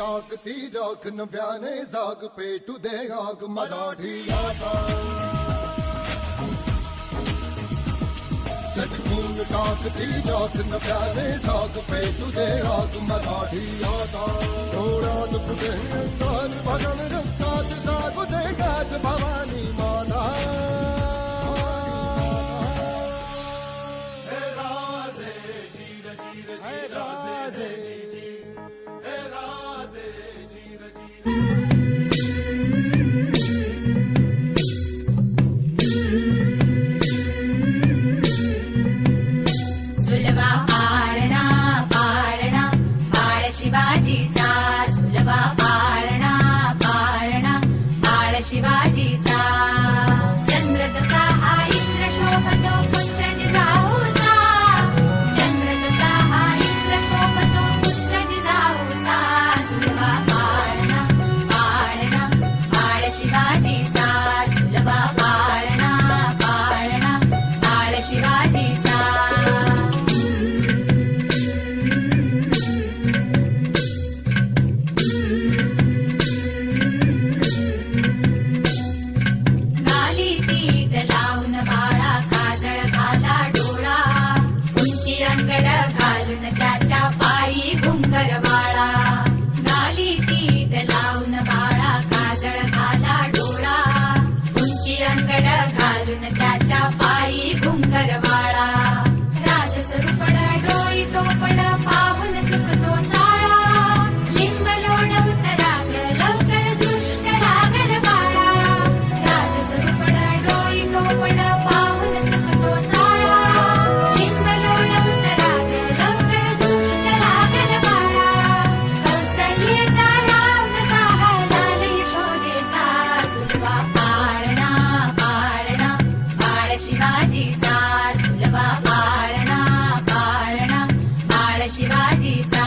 ताकती राखन ब्याने जाग पेटू दे आग मराठी आता सटकून ताकती राखन ब्याने जाग पेटू दे आग मराठी आता डोळ्यात तुझे अंगान भगन रक्तात जागू दे गाज भवानी माता हे राजे जीर जीर हे राजे सुलभा पाळणा पाळणा बाळ शिवाजीचा सुलभा पाळणा पाळणा बाळ शिवाजीचा चंद्र जसा हा इंद्र शोभतो पुत्र जिजाऊचा चंद्र जसा हा इंद्र शोभतो पुत्र जिजाऊचा सुलभा पाळणा पाळणा बाळ शिवाजीचा सुलभा पाळणा पाळणा बाळ शिवाजीचा त्याच्या पायी घुंगरवाळा गाली तीट लावून बाळा काजळ घाला डोळा उंची अंगड घालून त्याच्या पायी घुंगरवाळा राजसरूपड डोई टोपड पाहून चुकतो चाळा लिंब लोणवत राग लवकर दृष्ट लागल बाळा राजसरूपड डोई टोपड पाहून चुकतो चाळा लिंब लोणवत राग लवकर दृष्ट लागल बाळा कौसल्येचा राम जसा लाल यशोदेचा सुलभा पाळणा पाळणा बाळ शिवाजीचा सुलभा पाळणा पाळणा बाळ शिवाजीचा